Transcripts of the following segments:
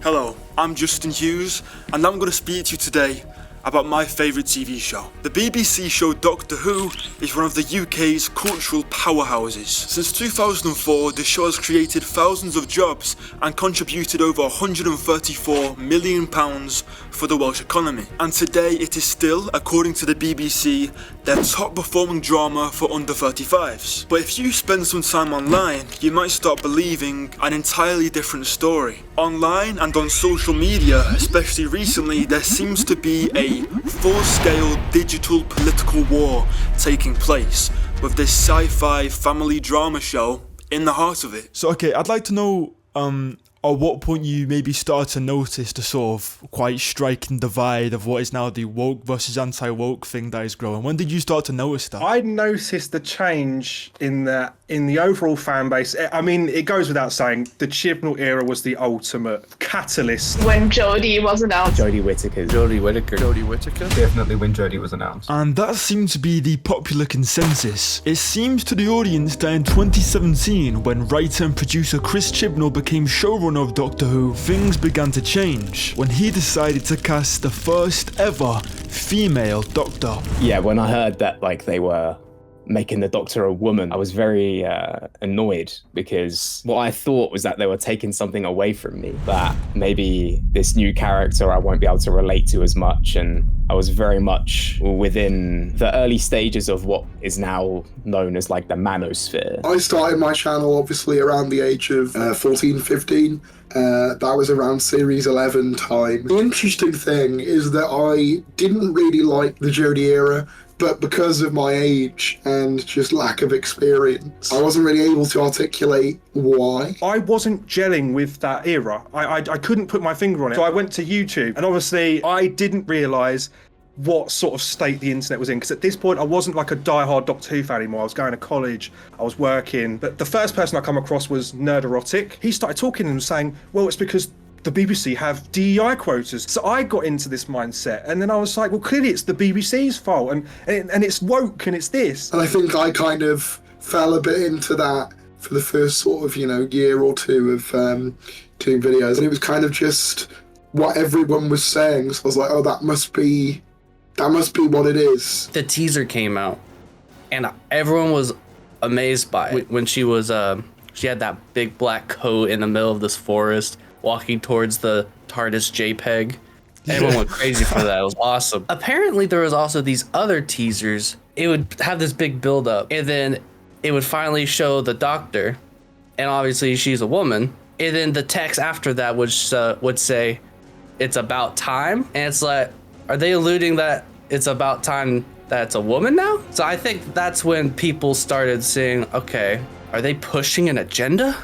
Hello, I'm Justin Hughes, and I'm going to speak to you today about my favourite TV show. The BBC show Doctor Who is one of the UK's cultural powerhouses. Since 2004, the show has created thousands of jobs and contributed over £134 million for the Welsh economy. And today it is still, according to the BBC, their top performing drama for under 35s. But if you spend some time online, you might start believing an entirely different story. Online and on social media, especially recently, there seems to be a full-scale digital political war taking place, with this sci-fi family drama show in the heart of it. So okay, I'd like to know at what point you maybe start to notice the sort of quite striking divide of what is now the woke versus anti-woke thing that is growing. When did you start to notice that? I noticed the change in the overall fan base. I mean, it goes without saying, the Chibnall era was the ultimate catalyst. When Jodie was announced. Jodie Whittaker. Definitely when Jodie was announced. And that seems to be the popular consensus. It seems to the audience that in 2017, when writer and producer Chris Chibnall became showrunner of Doctor Who, things began to change when he decided to cast the first ever female Doctor. Yeah, when I heard that they were making the Doctor a woman, I was very annoyed, because what I thought was that they were taking something away from me, that maybe this new character I won't be able to relate to as much, and I was very much within the early stages of what is now known as the manosphere. I started my channel obviously around the age of 14, 15. That was around series 11 time. The interesting thing is that I didn't really like the Jodie era, but because of my age and just lack of experience, I wasn't really able to articulate why. I wasn't gelling with that era. I couldn't put my finger on it. So I went to YouTube, and obviously I didn't realise what sort of state the internet was in, because at this point I wasn't a diehard Doctor Who fan anymore. I was going to college, I was working, but the first person I come across was Nerderotic. He started talking and saying, well, it's because the BBC have DEI quotas. So I got into this mindset, and then I was like, well, clearly it's the BBC's fault, and it's woke, and it's this. And I think I kind of fell a bit into that for the first sort of, year or two of doing videos, and it was kind of just what everyone was saying. So I was like, oh, that must be what it is. The teaser came out, and everyone was amazed by it when she was she had that big black coat in the middle of this forest, walking towards the TARDIS JPEG. Everyone went crazy for that. It was awesome. Apparently, there was also these other teasers. It would have this big build-up, and then it would finally show the Doctor, and obviously she's a woman. And then the text after that would say, "It's about time," and it's like, are they alluding that it's about time that it's a woman now? So I think that's when people started saying, okay, are they pushing an agenda?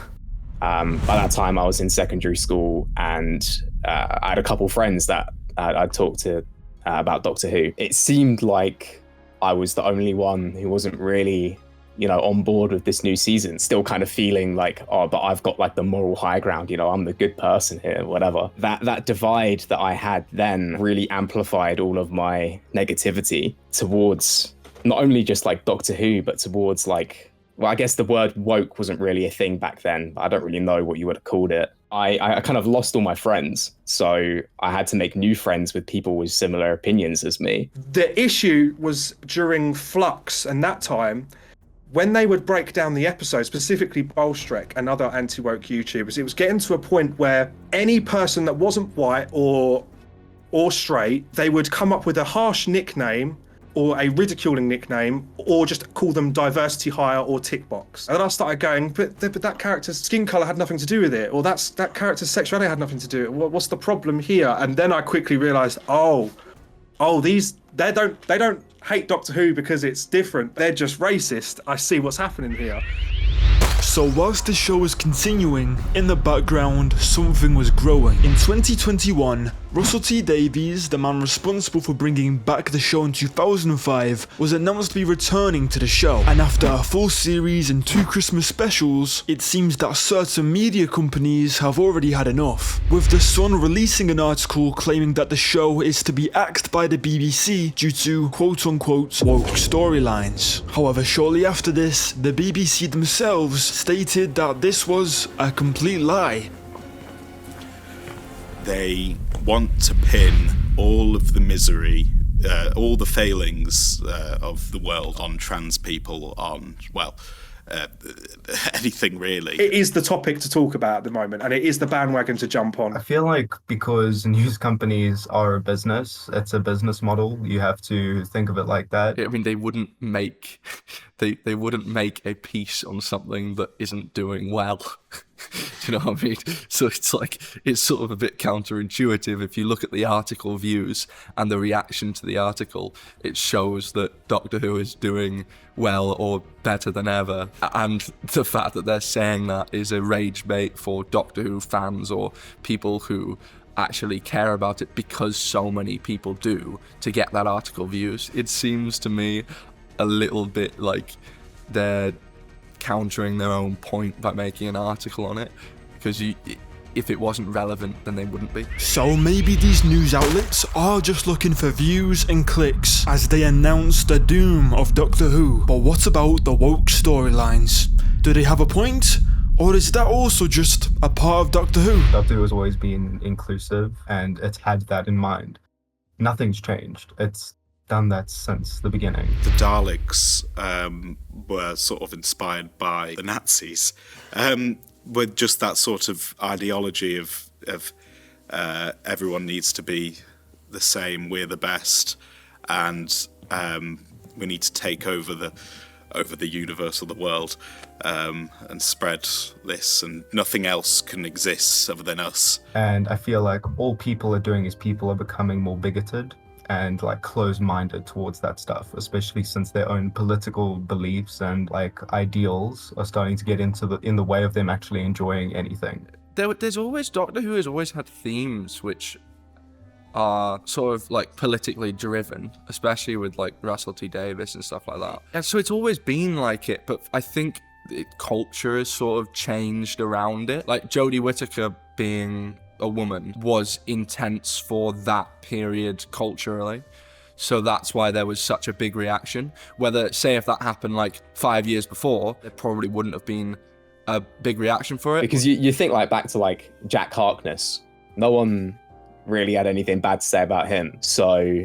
By that time, I was in secondary school, and I had a couple friends that I'd talked to about Doctor Who. It seemed like I was the only one who wasn't really, on board with this new season, still kind of feeling oh, but I've got the moral high ground, I'm the good person here, whatever. That divide that I had then really amplified all of my negativity towards not only just Doctor Who, but towards well, I guess the word woke wasn't really a thing back then, but I don't really know what you would have called it. I kind of lost all my friends, so I had to make new friends with people with similar opinions as me. The issue was during Flux and that time, when they would break down the episodes, specifically Bolstrek and other anti-woke YouTubers, it was getting to a point where any person that wasn't white or straight, they would come up with a harsh nickname or a ridiculing nickname, or just call them diversity hire or tick box. And then I started going, but that character's skin color had nothing to do with it, or that character's sexuality had nothing to do with it. What's the problem here? And then I quickly realized, they don't hate Doctor Who because it's different. They're just racist. I see what's happening here. So whilst the show was continuing, in the background, something was growing. In 2021, Russell T Davies, the man responsible for bringing back the show in 2005, was announced to be returning to the show. And after a full series and 2 Christmas specials, it seems that certain media companies have already had enough, with The Sun releasing an article claiming that the show is to be axed by the BBC due to quote-unquote woke storylines. However, shortly after this, the BBC themselves stated that this was a complete lie. they want to pin all of the misery, all the failings of the world on trans people, on, well, anything really. It is the topic to talk about at the moment, and it is the bandwagon to jump on. I feel like because news companies are a business, it's a business model. You have to think of it like that. I mean, they wouldn't make they wouldn't make a piece on something that isn't doing well. Do you know what I mean? So it's sort of a bit counterintuitive. If you look at the article views and the reaction to the article, it shows that Doctor Who is doing well or better than ever. And the fact that they're saying that is a rage bait for Doctor Who fans or people who actually care about it, because so many people do, to get that article views. It seems to me a little bit like they're countering their own point by making an article on it, because if it wasn't relevant, then they wouldn't be. So maybe these news outlets are just looking for views and clicks as they announce the doom of Doctor Who. But what about the woke storylines? Do they have a point? Or is that also just a part of Doctor Who? Doctor Who has always been inclusive, and it's had that in mind. Nothing's changed. It's done that since the beginning. The Daleks were sort of inspired by the Nazis, with just that sort of ideology of everyone needs to be the same, we're the best, and we need to take over the universe or the world, and spread this, and nothing else can exist other than us. And I feel like all people are doing is people are becoming more bigoted and like closed-minded towards that stuff, especially since their own political beliefs and like ideals are starting to get in the way of them actually enjoying anything. There's always, Doctor Who has always had themes which are sort of like politically driven, especially with like Russell T Davies and stuff like that. And so it's always been like it, but I think culture has sort of changed around it. Like Jodie Whittaker being a woman was intense for that period culturally, so that's why there was such a big reaction. Whether, say, if that happened like 5 years before, there probably wouldn't have been a big reaction for it. Because you think like back to like Jack Harkness, no one really had anything bad to say about him. So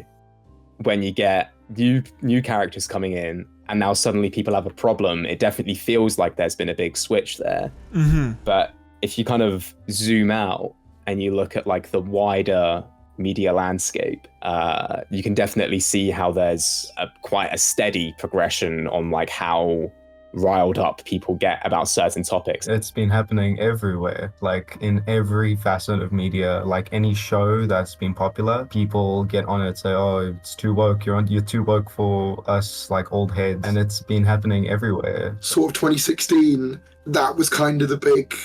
when you get new characters coming in and now suddenly people have a problem, it definitely feels like there's been a big switch there. Mm-hmm. But if you kind of zoom out and you look at like the wider media landscape, you can definitely see how there's quite a steady progression on like how riled up people get about certain topics. It's been happening everywhere, like in every facet of media. Like any show that's been popular, people get on it, say, oh, it's too woke, you're too woke for us like old heads. And it's been happening everywhere. Sort of 2016, that was kind of the big,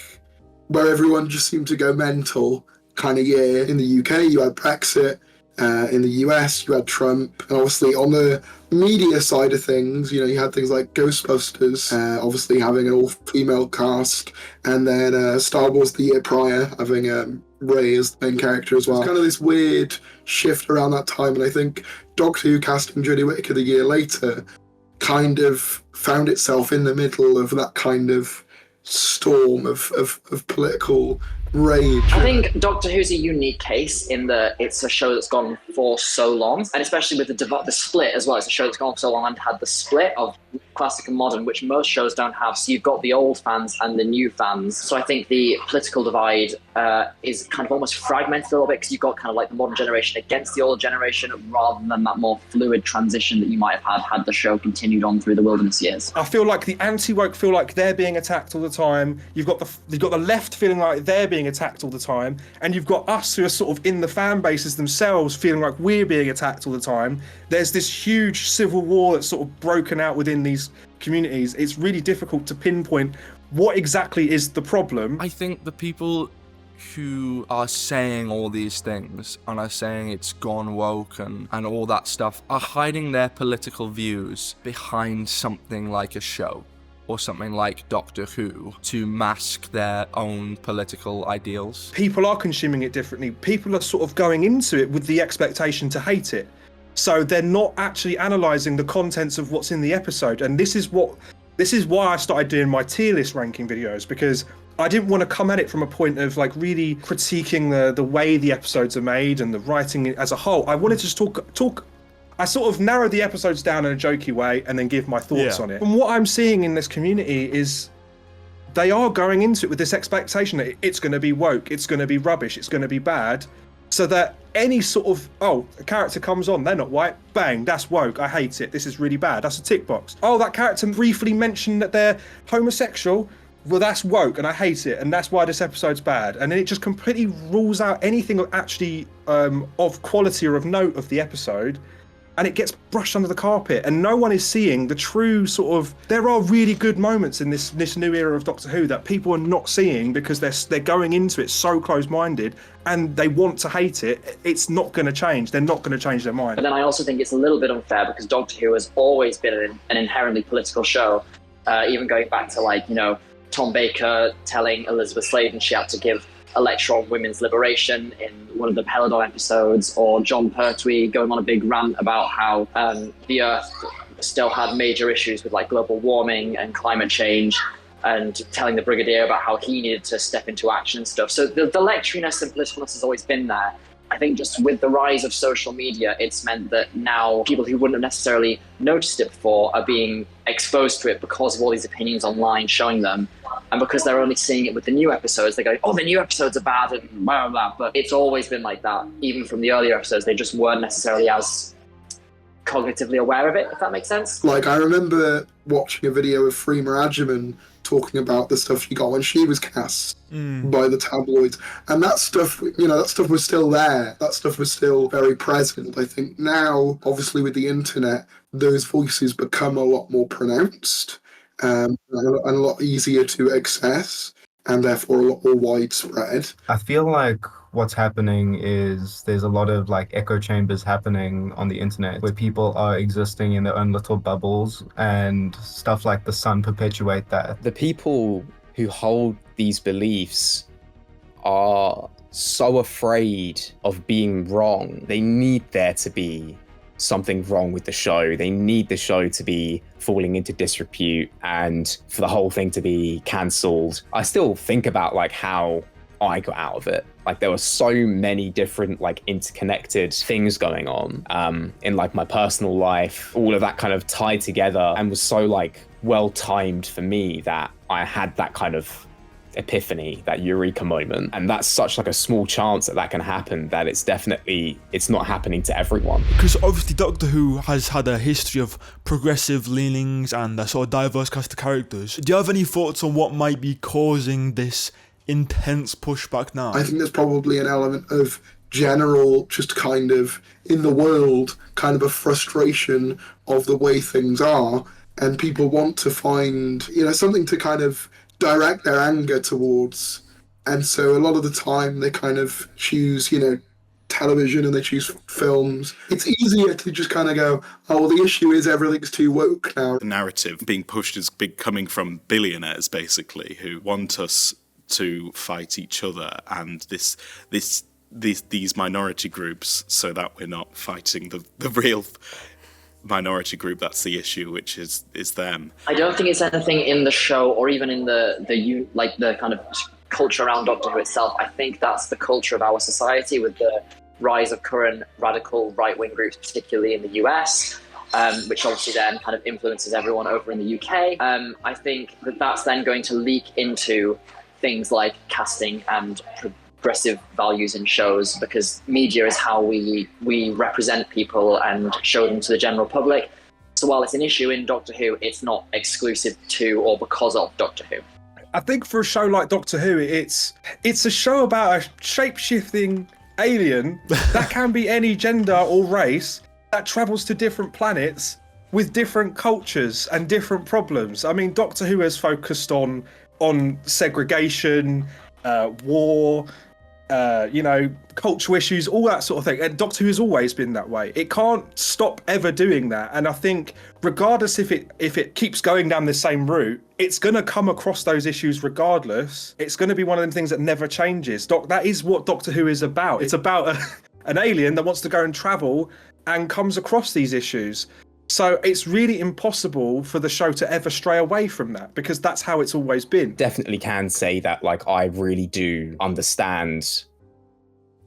where everyone just seemed to go mental kind of year. In the UK, you had Brexit. In the US, you had Trump. And obviously on the media side of things, you know, you had things like Ghostbusters, obviously having an all-female cast, and then Star Wars the year prior having Rey as the main character as well. It's kind of this weird shift around that time, and I think Doctor Who casting Jodie Whittaker the year later kind of found itself in the middle of that kind of storm of political rage. I think Doctor Who's a unique case in that it's a show that's gone for so long, and especially with the split as well. It's a show that's gone for so long and had the split of classic and modern, which most shows don't have. So you've got the old fans and the new fans. So I think the political divide is kind of almost fragmented a little bit, because you've got kind of like the modern generation against the older generation, rather than that more fluid transition that you might have had the show continued on through the wilderness years. I feel like the anti-woke feel like they're being attacked all the time. You've got the left feeling like they're being attacked all the time, and you've got us who are sort of in the fan bases themselves feeling like we're being attacked all the time. There's this huge civil war that's sort of broken out within these communities. It's really difficult to pinpoint what exactly is the problem. I think the people who are saying all these things and are saying it's gone woke and all that stuff are hiding their political views behind something like a show or something like Doctor Who to mask their own political ideals. People are consuming it differently. People are sort of going into it with the expectation to hate it. So they're not actually analysing the contents of what's in the episode. And this is why I started doing my tier list ranking videos, because I didn't want to come at it from a point of like really critiquing the way the episodes are made and the writing as a whole. I wanted to just talk. I sort of narrowed the episodes down in a jokey way and then give my thoughts on it. And what I'm seeing in this community is they are going into it with this expectation that it's going to be woke, it's going to be rubbish, it's going to be bad, so that any sort of, a character comes on, they're not white, bang, that's woke, I hate it, this is really bad, that's a tick box. Oh, that character briefly mentioned that they're homosexual, well, that's woke and I hate it, and that's why this episode's bad. And then it just completely rules out anything actually of quality or of note of the episode, and it gets brushed under the carpet, and no one is seeing the true sort of, there are really good moments in this new era of Doctor Who that people are not seeing because they're going into it so close-minded and they want to hate it. It's not going to change. They're not going to change their mind. But then I also think it's a little bit unfair because Doctor Who has always been an inherently political show, even going back to, like, you know, Tom Baker telling Elizabeth Sladen she had to give a lecture on women's liberation in one of the Peladon episodes, or John Pertwee going on a big rant about how the Earth still had major issues with like global warming and climate change, and telling the Brigadier about how he needed to step into action and stuff. So the lecturiness and politicalness has always been there. I think just with the rise of social media, it's meant that now people who wouldn't have necessarily noticed it before are being exposed to it because of all these opinions online showing them. And because they're only seeing it with the new episodes, they go, oh, the new episodes are bad and blah, blah, blah. But it's always been like that. Even from the earlier episodes, they just weren't necessarily as cognitively aware of it, if that makes sense. Like, I remember watching a video of Freema Agyeman talking about the stuff she got when she was cast by the tabloids. And that stuff, you know, that stuff was still there. That stuff was still very present. I think now, obviously with the internet, those voices become a lot more pronounced and a lot easier to access, and therefore a lot more widespread. I feel like what's happening is there's a lot of like echo chambers happening on the internet where people are existing in their own little bubbles, and stuff like The Sun perpetuate that. The people who hold these beliefs are so afraid of being wrong. They need there to be something wrong with the show. They need the show to be falling into disrepute and for the whole thing to be cancelled. I still think about like how I got out of it. Like there were so many different like interconnected things going on in like my personal life, all of that kind of tied together, and was so like well timed for me that I had that kind of epiphany, that eureka moment. And that's such like a small chance that can happen, that it's not happening to everyone. Because obviously Doctor Who has had a history of progressive leanings and a sort of diverse cast of characters. Do you have any thoughts on what might be causing this intense pushback now? I think there's probably an element of general, just kind of in the world, kind of a frustration of the way things are, and people want to find, you know, something to kind of direct their anger towards. And so a lot of the time they kind of choose, you know, television and they choose films. It's easier to just kind of go, oh, well, the issue is everything's too woke now. The narrative being pushed is coming from billionaires, basically, who want us to fight each other and these minority groups, so that we're not fighting the real minority group that's the issue, which is them. I don't think it's anything in the show or even in the kind of culture around Doctor Who itself. I think that's the culture of our society, with the rise of current radical right-wing groups, particularly in the US, which obviously then kind of influences everyone over in the UK. I think that's then going to leak into things like casting and progressive values in shows, because media is how we represent people and show them to the general public. So while it's an issue in Doctor Who, it's not exclusive to or because of Doctor Who. I think for a show like Doctor Who, it's a show about a shape-shifting alien that can be any gender or race that travels to different planets with different cultures and different problems. I mean, Doctor Who has focused on segregation, war, you know, cultural issues, all that sort of thing. And Doctor Who has always been that way. It can't stop ever doing that. And I think regardless if it keeps going down the same route, it's going to come across those issues regardless. It's going to be one of them things that never changes. That is what Doctor Who is about. It's about an alien that wants to go and travel and comes across these issues. So it's really impossible for the show to ever stray away from that, because that's how it's always been. Definitely can say that, like, I really do understand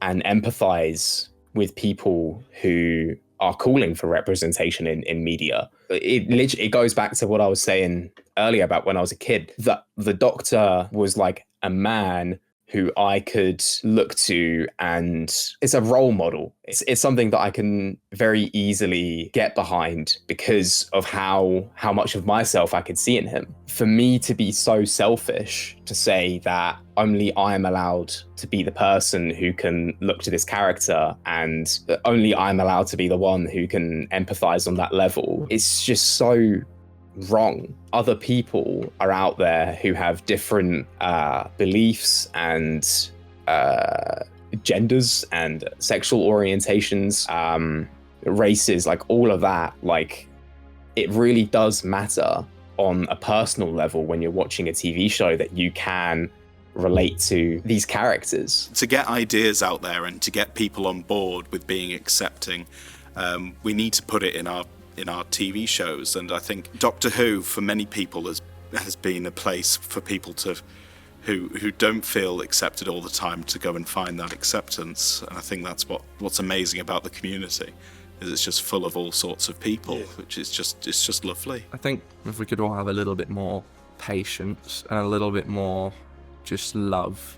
and empathize with people who are calling for representation in media. It goes back to what I was saying earlier about when I was a kid, that the Doctor was like a man who I could look to, and it's a role model. It's something that I can very easily get behind because of how much of myself I could see in him. For me to be so selfish to say that only I am allowed to be the person who can look to this character and only I'm allowed to be the one who can empathize on that level, it's just so wrong. Other people are out there who have different beliefs and genders and sexual orientations, races, like all of that. Like, it really does matter on a personal level when you're watching a TV show that you can relate to these characters. To get ideas out there and to get people on board with being accepting, we need to put it in our TV shows. And I think Doctor Who, for many people, has been a place for people who don't feel accepted all the time to go and find that acceptance. And I think that's what's amazing about the community, is it's just full of all sorts of people, which is just lovely. I think if we could all have a little bit more patience and a little bit more just love,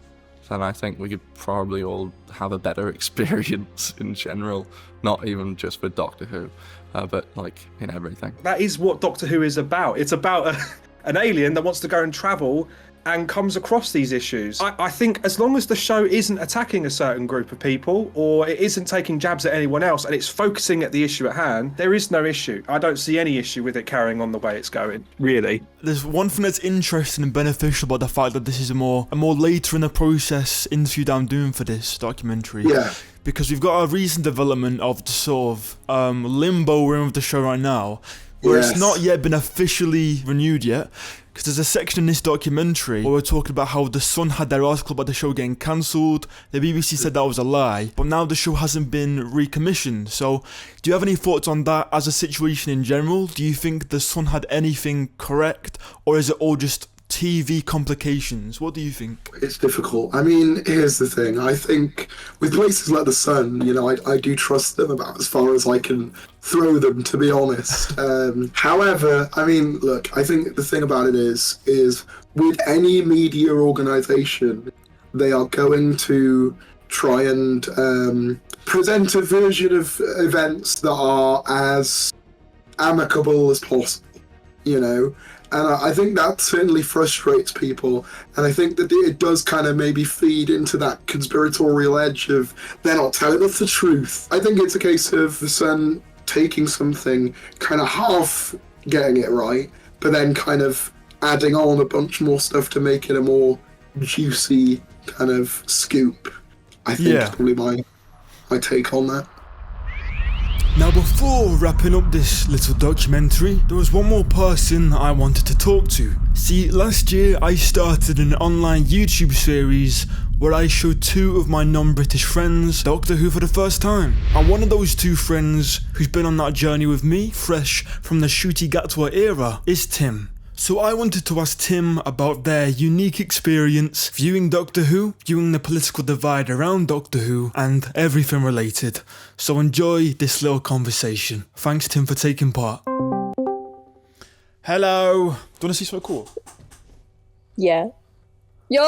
then I think we could probably all have a better experience in general, not even just with Doctor Who, but like in everything. That is what Doctor Who is about. It's about an alien that wants to go and travel and comes across these issues. I think as long as the show isn't attacking a certain group of people, or it isn't taking jabs at anyone else, and it's focusing at the issue at hand, there is no issue. I don't see any issue with it carrying on the way it's going, really. There's one thing that's interesting and beneficial about the fact that this is a more later in the process interview that I'm doing for this documentary. Yeah. Because we've got a recent development of the sort of limbo we're in with the show right now, where it's not yet been officially renewed yet. Because there's a section in this documentary where we're talking about how The Sun had their article about the show getting cancelled. The BBC said that was a lie, but now the show hasn't been recommissioned. So do you have any thoughts on that as a situation in general? Do you think The Sun had anything correct, or is it all just TV complications? What do you think? It's difficult. I mean, here's the thing. I think with places like The Sun, you know, I do trust them about as far as I can throw them, to be honest. However, I mean, look, I think the thing about it is with any media organisation, they are going to try and present a version of events that are as amicable as possible, you know? And I think that certainly frustrates people. And I think that it does kind of maybe feed into that conspiratorial edge of they're not telling us the truth. I think it's a case of The Sun taking something, kind of half getting it right, but then kind of adding on a bunch more stuff to make it a more juicy kind of scoop. I think is probably my take on that. Now, before wrapping up this little documentary, there was one more person I wanted to talk to. See, last year I started an online YouTube series where I showed two of my non-British friends Doctor Who for the first time. And one of those two friends who's been on that journey with me, fresh from the Ncuti Gatwa era, is Tim. So I wanted to ask Tim about their unique experience viewing Doctor Who, viewing the political divide around Doctor Who, and everything related. So enjoy this little conversation. Thanks, Tim, for taking part. Hello. Do you want to see something cool? Yeah. Yo!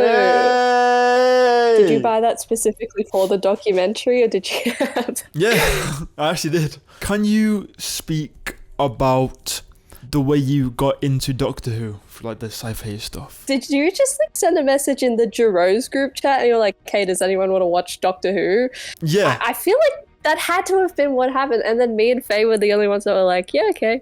Hey! Did you buy that specifically for the documentary, or did you have... Yeah, I actually did. Can you speak about the way you got into Doctor Who, for like the sci-fi stuff? Did you just like send a message in the Giroux group chat and you're like, hey, does anyone want to watch Doctor Who? Yeah. I feel like that had to have been what happened, and then me and Faye were the only ones that were like, yeah, okay.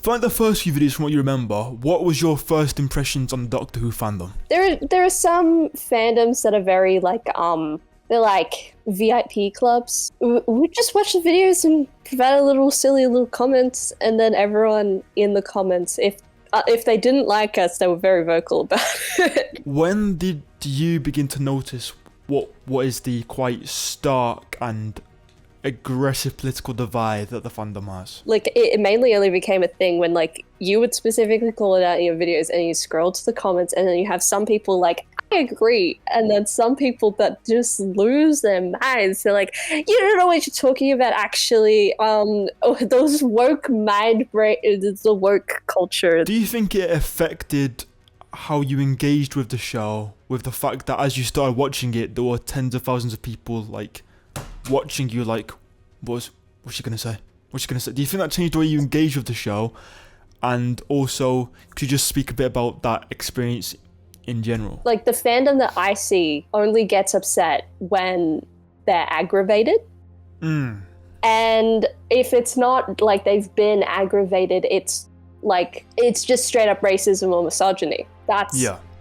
For like the first few videos, from what you remember, what was your first impressions on Doctor Who fandom? There are some fandoms that are very like they're like VIP clubs. We just watch the videos and provide a little silly little comments, and then everyone in the comments, if they didn't like us, they were very vocal about it. When did you begin to notice what is the quite stark and aggressive political divide that the fandom has. Like, it mainly only became a thing when, like, you would specifically call it out in your videos and you scroll to the comments and then you have some people like, I agree, and then some people that just lose their minds. They're like, you don't know what you're talking about, actually. Those woke the woke culture. Do you think it affected how you engaged with the show, with the fact that as you started watching it, there were tens of thousands of people like watching you like, what's she gonna say? What's she gonna say? Do you think that changed the way you engage with the show? And also, could you just speak a bit about that experience in general? Like, the fandom that I see only gets upset when they're aggravated. And if it's not like they've been aggravated, it's like, it's just straight up racism or misogyny.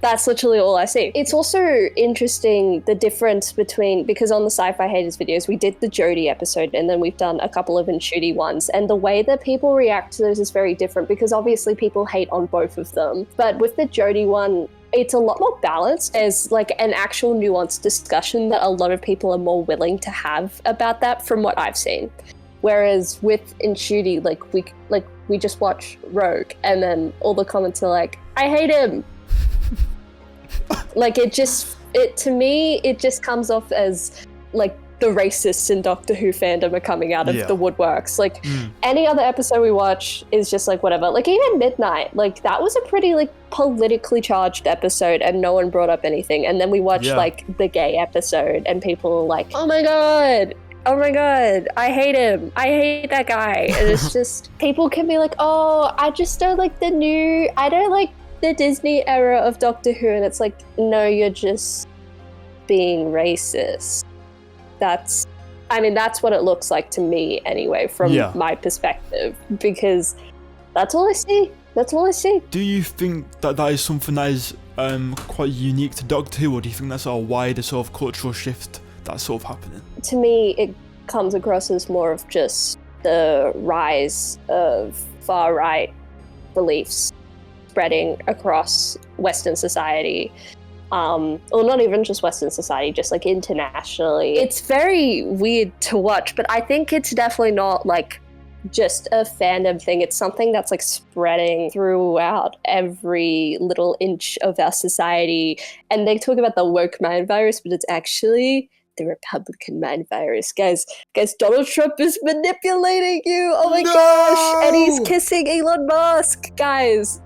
That's literally all I see. It's also interesting the difference between, because on the Sci-Fi Haters videos, we did the Jodie episode and then we've done a couple of Nshooty ones, and the way that people react to those is very different because obviously people hate on both of them. But with the Jodie one, it's a lot more balanced. There's like an actual nuanced discussion that a lot of people are more willing to have about that from what I've seen. Whereas with Nshooty, we just watch Rogue and then all the comments are like, I hate him. Like, to me, it just comes off as like the racists in Doctor Who fandom are coming out of the woodworks. Like, any other episode we watch is just like whatever. Like, even Midnight, like, that was a pretty like politically charged episode and no one brought up anything. And then we watched like the gay episode and people were like, oh my god, I hate him. I hate that guy. And it's just, people can be like, oh, I just don't like I don't like the Disney era of Doctor Who. And it's like, no, you're just being racist. That's what it looks like to me anyway, from my perspective, because that's all I see. Do you think that is something that is quite unique to Doctor Who, or do you think that's a wider sort of cultural shift that's sort of happening? To me, it comes across as more of just the rise of far-right beliefs spreading across Western society. Or not even just Western society, just like internationally. It's very weird to watch, but I think it's definitely not like just a fandom thing. It's something that's like spreading throughout every little inch of our society. And they talk about the woke mind virus, but it's actually the Republican mind virus. Guys, Donald Trump is manipulating you. Oh my gosh. And he's kissing Elon Musk, guys.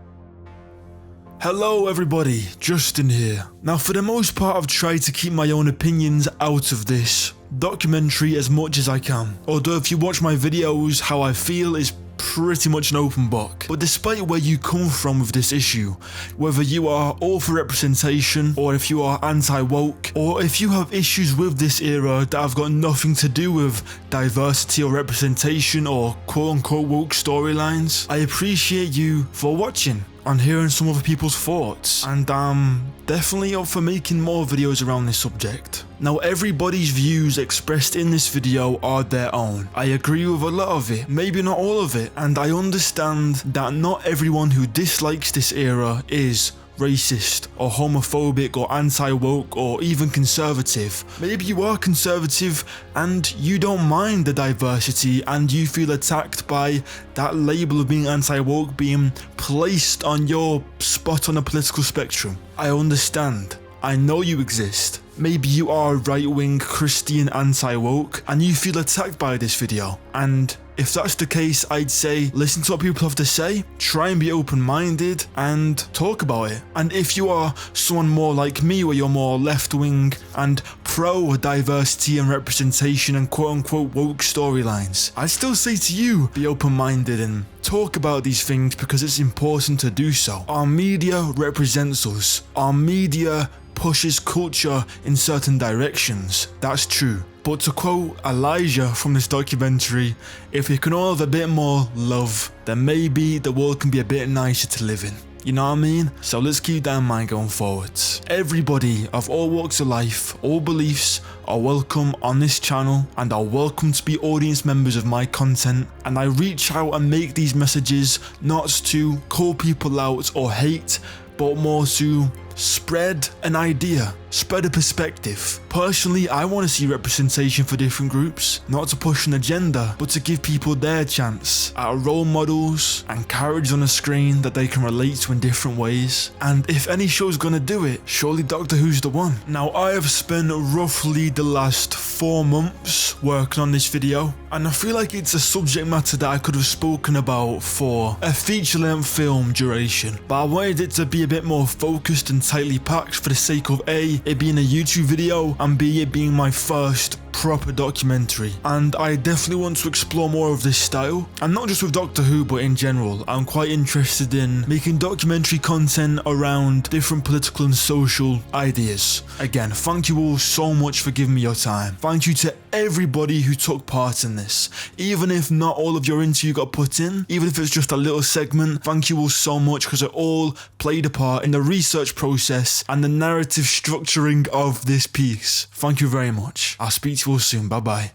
Hello everybody, Justin here. Now, for the most part, I've tried to keep my own opinions out of this documentary as much as I can. Although if you watch my videos, how I feel is pretty much an open book. But despite where you come from with this issue, whether you are all for representation, or if you are anti-woke, or if you have issues with this era that have got nothing to do with diversity or representation or quote-unquote woke storylines, I appreciate you for watching and hearing some other people's thoughts, and I'm definitely up for making more videos around this subject. Now, everybody's views expressed in this video are their own. I agree with a lot of it, maybe not all of it, and I understand that not everyone who dislikes this era is racist or homophobic or anti-woke or even conservative. Maybe you are conservative and you don't mind the diversity and you feel attacked by that label of being anti-woke being placed on your spot on the political spectrum. I understand. I know you exist. Maybe you are right-wing Christian anti-woke and you feel attacked by this video. And if that's the case, I'd say listen to what people have to say, try and be open-minded and talk about it. And if you are someone more like me, where you're more left-wing and pro-diversity and representation and quote-unquote woke storylines, I'd still say to you, be open-minded and talk about these things because it's important to do so. Our media represents us. Our media pushes culture in certain directions. That's true. But to quote Elijah from this documentary, if we can all have a bit more love, then maybe the world can be a bit nicer to live in. You know what I mean? So let's keep that in mind going forwards. Everybody of all walks of life, all beliefs, are welcome on this channel and are welcome to be audience members of my content. And I reach out and make these messages not to call people out or hate, but more to spread an idea, spread a perspective. Personally, I want to see representation for different groups, not to push an agenda, but to give people their chance at role models and characters on a screen that they can relate to in different ways. And if any show's gonna do it, surely Doctor Who's the one. Now, I have spent roughly the last 4 months working on this video, and I feel like it's a subject matter that I could have spoken about for a feature-length film duration, but I wanted it to be a bit more focused and tightly packed for the sake of A, it being a YouTube video, and B, it being my first proper documentary. And I definitely want to explore more of this style, and not just with Doctor Who, but in general. I'm quite interested in making documentary content around different political and social ideas. Again, thank you all so much for giving me your time. Thank you to everybody who took part in this. Even if not all of your interview got put in, even if it's just a little segment, thank you all so much, because it all played a part in the research process and the narrative structuring of this piece. Thank you very much. I'll speak to you all soon. Bye bye.